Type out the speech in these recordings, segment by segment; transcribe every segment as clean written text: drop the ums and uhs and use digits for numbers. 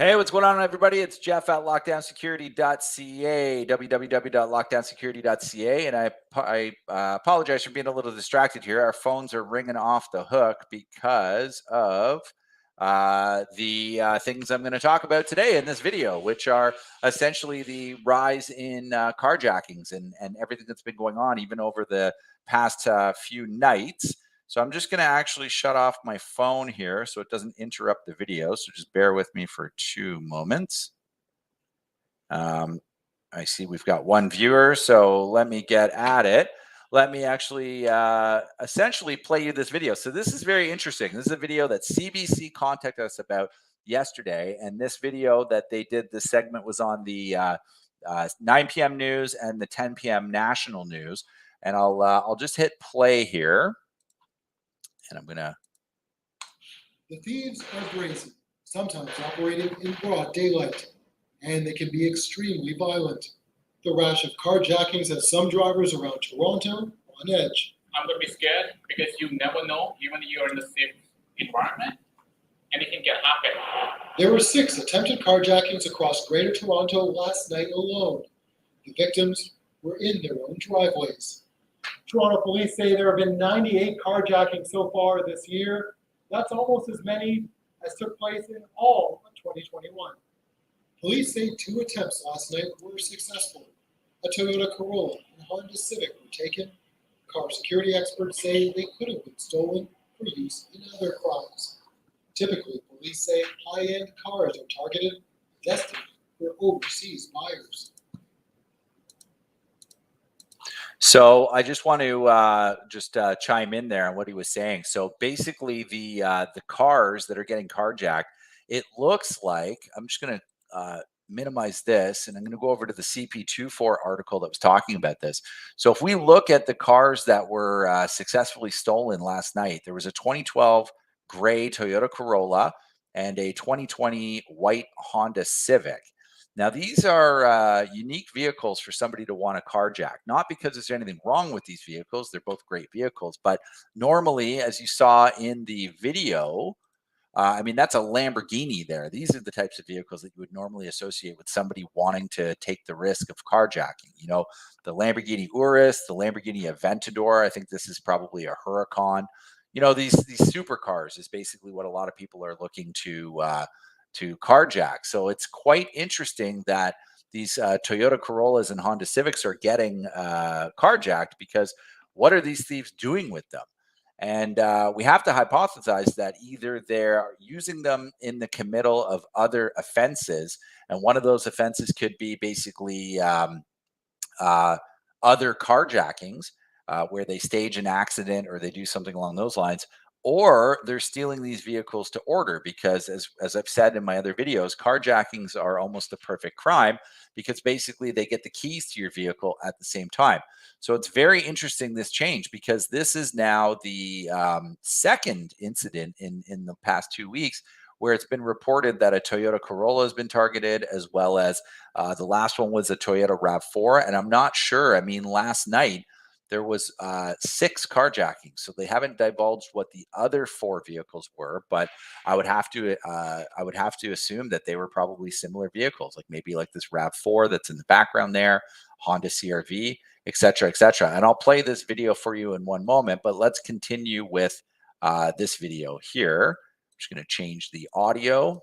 Hey, what's going on, everybody? It's Jeff at lockdownsecurity.ca, www.lockdownsecurity.ca, and I apologize for being a little distracted here. Our phones are ringing off the hook because of the things I'm going to talk about today in this video, which are essentially the rise in carjackings and everything that's been going on even over the past few nights. So I'm just going to actually shut off my phone here so it doesn't interrupt the video. So just bear with me for 2 moments. I see we've got one viewer, so let me get at it. Let me actually essentially play you this video. So this is very interesting. This is a video that CBC contacted us about yesterday. And this video that they did, this segment was on the 9 p.m. news and the 10 p.m. national news. And I'll just hit play here. And I'm gonna. The thieves are brazen, sometimes operating in broad daylight, and they can be extremely violent. The rash of carjackings has some drivers around Toronto on edge. I'm going to be scared because you never know, even if you're in a safe environment, anything can happen. There were 6 attempted carjackings across Greater Toronto last night alone. The victims were in their own driveways. Toronto police say there have been 98 carjackings so far this year. That's almost as many as took place in all of 2021. Police say 2 attempts last night were successful. A Toyota Corolla and a Honda Civic were taken. Car security experts say they could have been stolen for use in other crimes. Typically, police say high-end cars are targeted, destined for overseas buyers. So I just want to chime in there on what he was saying. So basically, the cars that are getting carjacked, it looks like I'm just going to minimize this, and I'm going to go over to the CP24 article that was talking about this. So if we look at the cars that were successfully stolen last night, there was a 2012 gray Toyota Corolla and a 2020 white Honda Civic. Now, these are unique vehicles for somebody to want to carjack, not because there's anything wrong with these vehicles. They're both great vehicles. But normally, as you saw in the video, I mean, that's a Lamborghini there. These are the types of vehicles that you would normally associate with somebody wanting to take the risk of carjacking. You know, the Lamborghini Urus, the Lamborghini Aventador. I think this is probably a Huracan. You know, these supercars is basically what a lot of people are looking to carjack. So it's quite interesting that these Toyota Corollas and Honda Civics are getting carjacked, because what are these thieves doing with them? And we have to hypothesize that either they're using them in the committal of other offenses, and one of those offenses could be basically other carjackings, where they stage an accident or they do something along those lines, or they're stealing these vehicles to order, because as I've said in my other videos, carjackings are almost a perfect crime, because basically they get the keys to your vehicle at the same time. So it's very interesting, this change, because this is now the second incident in the past 2 weeks where it's been reported that a Toyota Corolla has been targeted, as well as the last one was a Toyota RAV4. And I'm not sure, I mean, last night there was 6 carjackings, so they haven't divulged what the other 4 vehicles were, but I would have to assume that they were probably similar vehicles, like maybe like this RAV4 that's in the background there, Honda CRV, etc., etc. And I'll play this video for you in one moment, but let's continue with this video here. I'm just going to change the audio.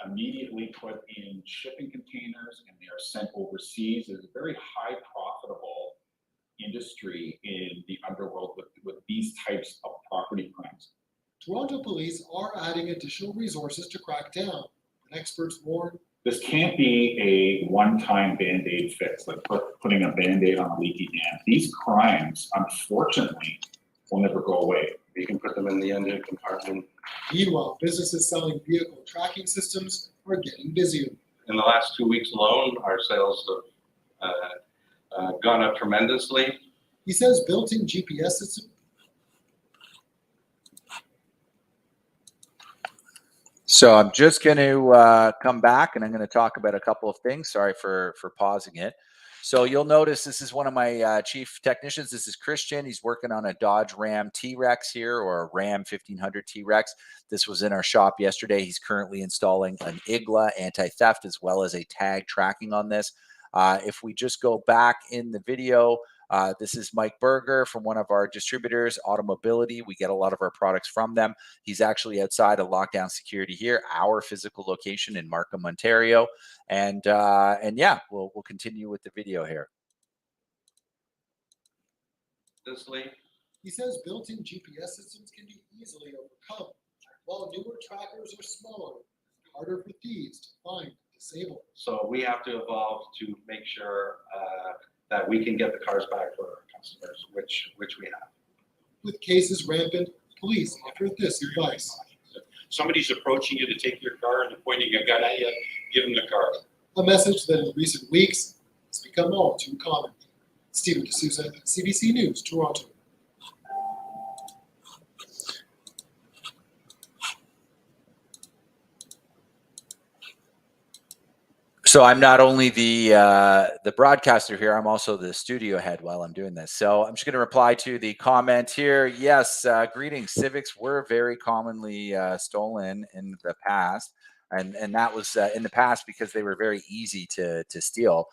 Immediately put in shipping containers, and they are sent overseas. There's a very high profitable industry in the underworld with these types of property crimes. Toronto police are adding additional resources to crack down, and experts warn this can't be a one-time Band-Aid fix, like putting a Band-Aid on a leaky dam. These crimes, unfortunately, will never go away. You can put them in the engine compartment. Meanwhile, businesses selling vehicle tracking systems are getting busier. In the last 2 weeks alone, our sales have gone up tremendously. He says built-in GPS system. So I'm just going to come back, and I'm going to talk about a couple of things. Sorry for pausing it. So you'll notice this is one of my chief technicians. This is Christian. He's working on a Dodge Ram T-Rex here, or a Ram 1500 T-Rex. This was in our shop yesterday. He's currently installing an IGLA anti-theft as well as a tag tracking on this. If we just go back in the video, this is Mike Berger from one of our distributors, Automobility. We get a lot of our products from them. He's actually outside of lockdown security here, our physical location in Markham, Ontario. And yeah, we'll continue with the video here. This Lee? He says built-in GPS systems can be easily overcome, while newer trackers are smaller, harder for thieves to find and disable. So we have to evolve to make sure that we can get the cars back for our customers, which we have. With cases rampant, police offer this advice. Somebody's approaching you to take your car and pointing a gun at you, give them the car. A message that in recent weeks has become all too common. Stephen D'Souza, CBC News, Toronto. So I'm not only the broadcaster here, I'm also the studio head while I'm doing this. So I'm just going to reply to the comment here. Yes, greetings. Civics were very commonly stolen in the past, and that was in the past because they were very easy to steal.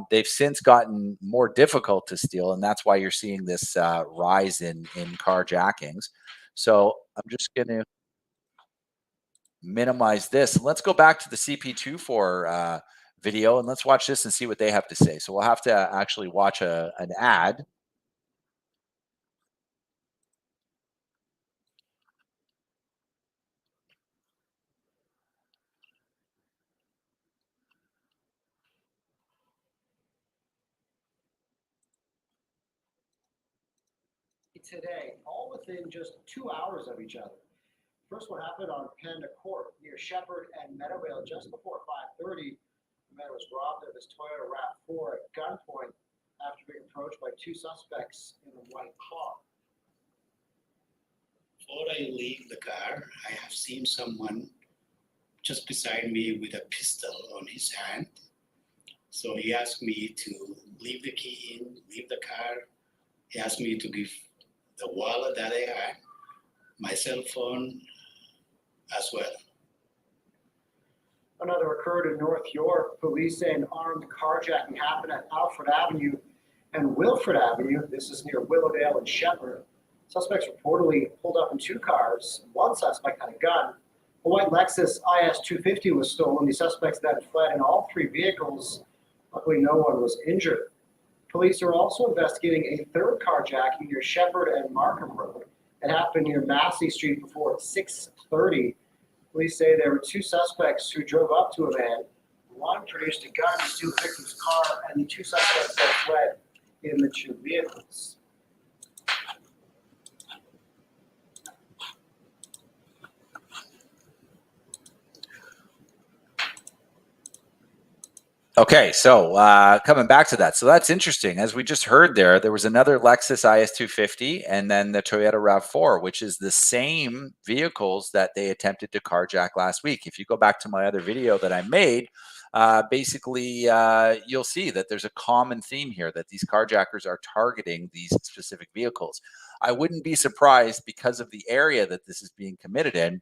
They've since gotten more difficult to steal, and that's why you're seeing this rise in carjackings. So I'm just going to minimize this. Let's go back to the CP24 video and let's watch this and see what they have to say. So we'll have to actually watch an ad. Today, all within just 2 hours of each other. First one happened on Panda Court near Shepherd and Meadowvale just before 5:30. The man was robbed of his Toyota RAV4 at gunpoint after being approached by two suspects in a white car. Before I leave the car, I have seen someone just beside me with a pistol on his hand. So he asked me to leave the key in, leave the car. He asked me to give the wallet that I had, my cell phone as well. Another occurred in North York. Police say an armed carjacking happened at Alfred Avenue and Wilfred Avenue. This is near Willowdale and Shepherd. Suspects reportedly pulled up in two cars. One suspect had a gun. A white Lexus IS 250 was stolen. The suspects then fled in all three vehicles. Luckily, no one was injured. Police are also investigating a third carjacking near Shepherd and Markham Road. It happened near Massey Street before 6:30. Police say there were two suspects who drove up to a van. One produced a gun to steal the victim's car, and the two suspects then fled in the two vehicles. Okay, so coming back to that. So that's interesting. As we just heard there was another Lexus IS 250 and then the Toyota RAV4, which is the same vehicles that they attempted to carjack last week. If you go back to my other video that I made, basically you'll see that there's a common theme here, that these carjackers are targeting these specific vehicles. I wouldn't be surprised, because of the area that this is being committed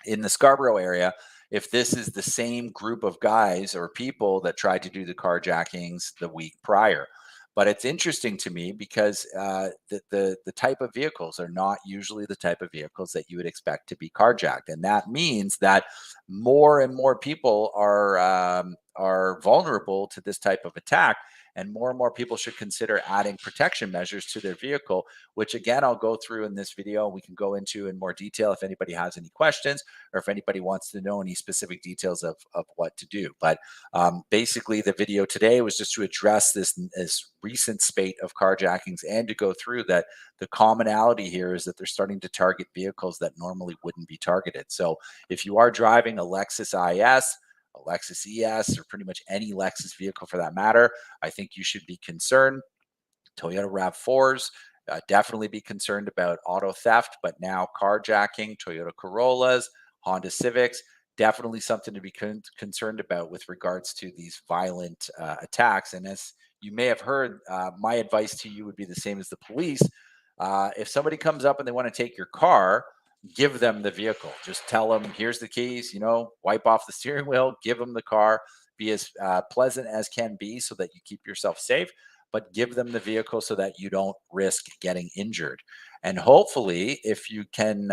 in the Scarborough area, if this is the same group of guys or people that tried to do the carjackings the week prior. But it's interesting to me because the type of vehicles are not usually the type of vehicles that you would expect to be carjacked, and that means that more and more people are vulnerable to this type of attack, and more people should consider adding protection measures to their vehicle, which again I'll go through in this video. We can go into in more detail if anybody has any questions or if anybody wants to know any specific details of what to do. But basically the video today was just to address this recent spate of carjackings and to go through that the commonality here is that they're starting to target vehicles that normally wouldn't be targeted. So if you are driving a Lexus IS, a Lexus ES, or pretty much any Lexus vehicle for that matter, I think you should be concerned. Toyota RAV4s, definitely be concerned about auto theft, but now carjacking, Toyota Corollas, Honda Civics, definitely something to be concerned about with regards to these violent attacks. And as you may have heard my advice to you would be the same as the police. If somebody comes up and they want to take your car, give them the vehicle. Just tell them, here's the keys, wipe off the steering wheel, give them the car, be as pleasant as can be so that you keep yourself safe, but give them the vehicle so that you don't risk getting injured. And hopefully, if you can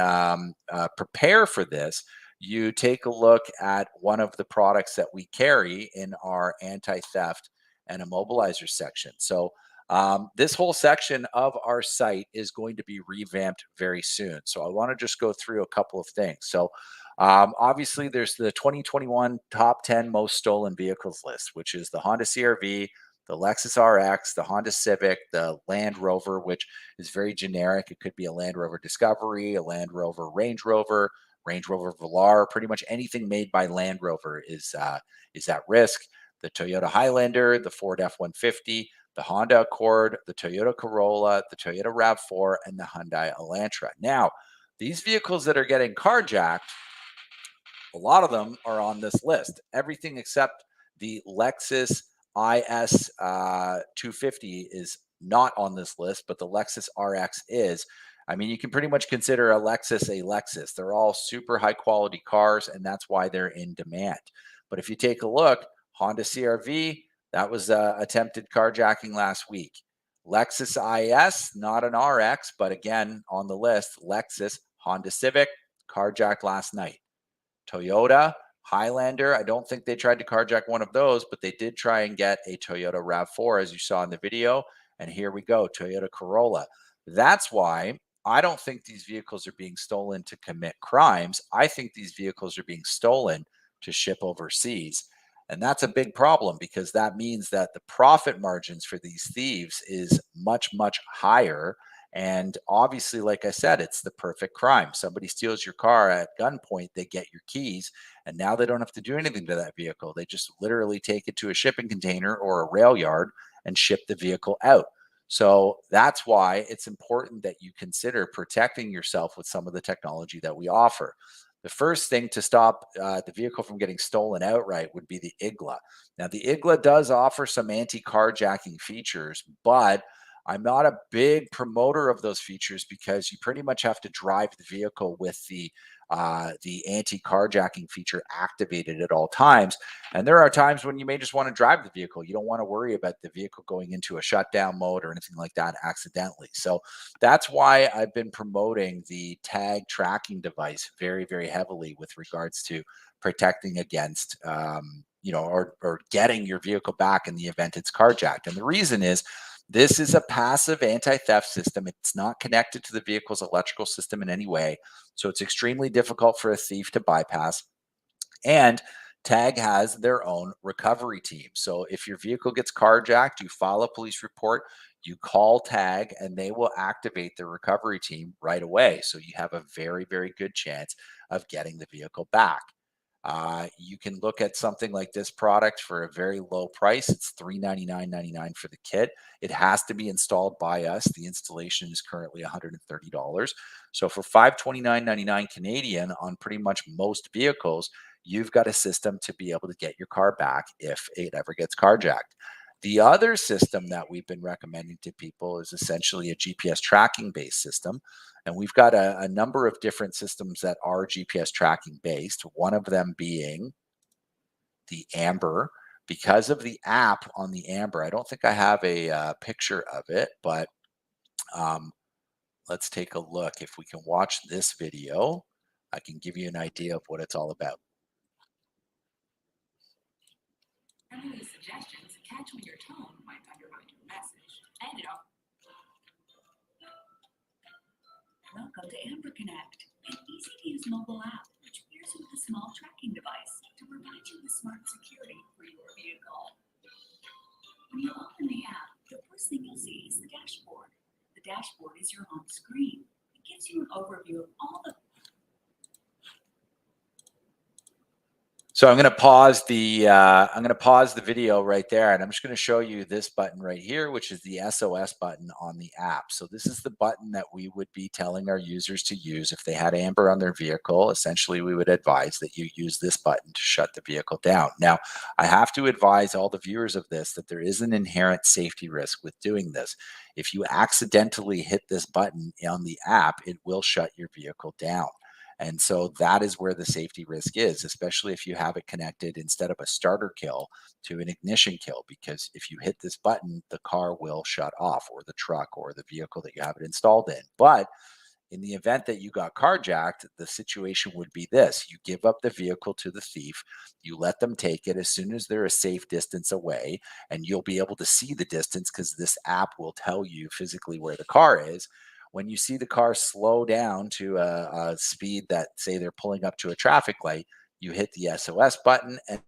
prepare for this, you take a look at one of the products that we carry in our anti-theft and immobilizer section. So this whole section of our site is going to be revamped very soon. So I want to just go through a couple of things. So obviously there's the 2021 top 10 most stolen vehicles list, which is the Honda CRV, the Lexus RX, the Honda Civic, the Land Rover, which is very generic. It could be a Land Rover Discovery, a Land Rover Range Rover, Range Rover Velar. Pretty much anything made by Land Rover is at risk. The Toyota Highlander, the Ford F-150, the Honda Accord, the Toyota Corolla, the Toyota RAV4, and the Hyundai Elantra. Now, these vehicles that are getting carjacked, a lot of them are on this list. Everything except the Lexus IS 250 is not on this list, but the Lexus RX is. I mean, you can pretty much consider a Lexus. They're all super high quality cars, and that's why they're in demand. But if you take a look, Honda CRV, that was attempted carjacking last week. Lexus IS, not an RX, but again on the list. Lexus, Honda Civic, carjacked last night. Toyota Highlander, I don't think they tried to carjack one of those, but they did try and get a Toyota RAV4, as you saw in the video. And here we go, Toyota Corolla. That's why I don't think these vehicles are being stolen to commit crimes. I think these vehicles are being stolen to ship overseas. And that's a big problem because that means that the profit margins for these thieves is much, much higher. And obviously, like I said, it's the perfect crime. Somebody steals your car at gunpoint, they get your keys, and now they don't have to do anything to that vehicle. They just literally take it to a shipping container or a rail yard and ship the vehicle out. So that's why it's important that you consider protecting yourself with some of the technology that we offer. The first thing to stop the vehicle from getting stolen outright would be the IGLA. Now, the IGLA does offer some anti-carjacking features, but I'm not a big promoter of those features because you pretty much have to drive the vehicle with the anti-carjacking feature activated at all times. And there are times when you may just want to drive the vehicle. You don't want to worry about the vehicle going into a shutdown mode or anything like that accidentally. So that's why I've been promoting the tag tracking device very, very heavily with regards to protecting against, or getting your vehicle back in the event it's carjacked. And the reason is, this is a passive anti-theft system. It's not connected to the vehicle's electrical system in any way. So it's extremely difficult for a thief to bypass. And TAG has their own recovery team. So if your vehicle gets carjacked, you file a police report, you call TAG, and they will activate the recovery team right away. So you have a very, very good chance of getting the vehicle back. You can look at something like this product for a very low price. It's $399.99 for the kit. It has to be installed by us. The installation is currently $130. So for $529.99 Canadian on pretty much most vehicles, you've got a system to be able to get your car back if it ever gets carjacked. The other system that we've been recommending to people is essentially a GPS tracking based system. And we've got a number of different systems that are GPS tracking based, one of them being the Amber. Because of the app on the Amber, I don't think I have a picture of it, but let's take a look. If we can watch this video, I can give you an idea of what it's all about. Any suggestions, catch when your tone might undermine your message. And welcome to Amber Connect, an easy-to-use mobile app which pairs you with a small tracking device to provide you with smart security for your vehicle. When you open the app, the first thing you'll see is the dashboard. The dashboard is your home screen. It gives you an overview of all the So I'm going to pause the video right there, and I'm just going to show you this button right here, which is the SOS button on the app. So this is the button that we would be telling our users to use if they had amber on their vehicle. Essentially, we would advise that you use this button to shut the vehicle down. Now, I have to advise all the viewers of this that there is an inherent safety risk with doing this. If you accidentally hit this button on the app, it will shut your vehicle down. And so that is where the safety risk is, especially if you have it connected instead of a starter kill to an ignition kill, because if you hit this button, the car will shut off, or the truck or the vehicle that you have it installed in. But in the event that you got carjacked, the situation would be this: you give up the vehicle to the thief, you let them take it as soon as they're a safe distance away, and you'll be able to see the distance because this app will tell you physically where the car is. When you see the car slow down to a speed that, say, they're pulling up to a traffic light, you hit the SOS button, and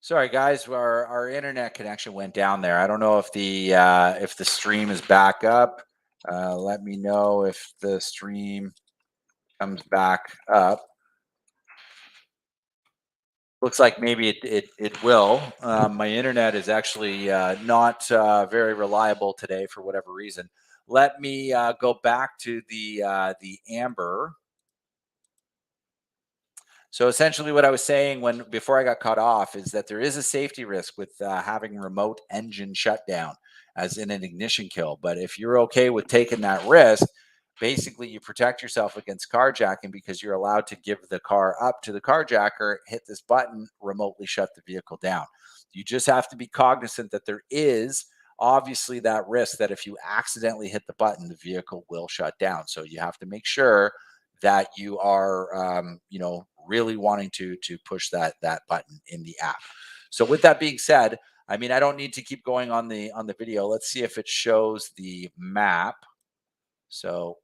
sorry guys, our internet connection went down there. I don't know if the stream is back up. Let me know if the stream comes back up. Looks like maybe it will. My internet is actually not very reliable today for whatever reason. Let me go back to the amber. So essentially, what I was saying before I got cut off is that there is a safety risk with having remote engine shutdown, as in an ignition kill. But if you're okay with taking that risk, basically you protect yourself against carjacking because you're allowed to give the car up to the carjacker, hit this button, remotely shut the vehicle down. You just have to be cognizant that there is obviously that risk that if you accidentally hit the button, the vehicle will shut down. So you have to make sure that you are, really wanting to push that button in the app. So with that being said, I mean, I don't need to keep going on the video. Let's see if it shows the map. So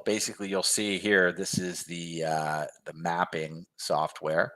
basically, you'll see here, this is the mapping software.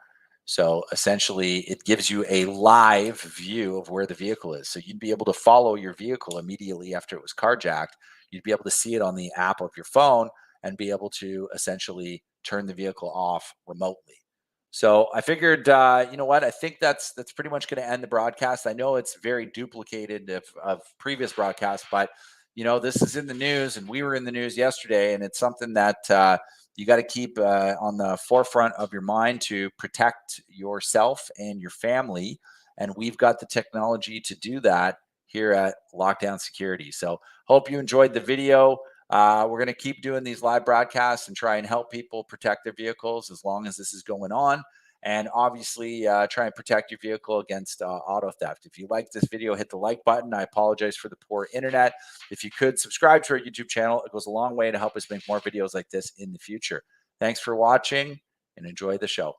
So essentially, it gives you a live view of where the vehicle is. So you'd be able to follow your vehicle immediately after it was carjacked. You'd be able to see it on the app of your phone and be able to essentially turn the vehicle off remotely. So I figured, you know what? I think that's pretty much going to end the broadcast. I know it's very duplicated of previous broadcasts, but this is in the news, and we were in the news yesterday, and it's something that you got to keep on the forefront of your mind to protect yourself and your family. And we've got the technology to do that here at Lockdown Security. So hope you enjoyed the video. We're going to keep doing these live broadcasts and try and help people protect their vehicles as long as this is going on. And obviously, try and protect your vehicle against auto theft. If you like this video, hit the like button. I apologize for the poor internet. If you could subscribe to our YouTube channel, it goes a long way to help us make more videos like this in the future. Thanks for watching and enjoy the show.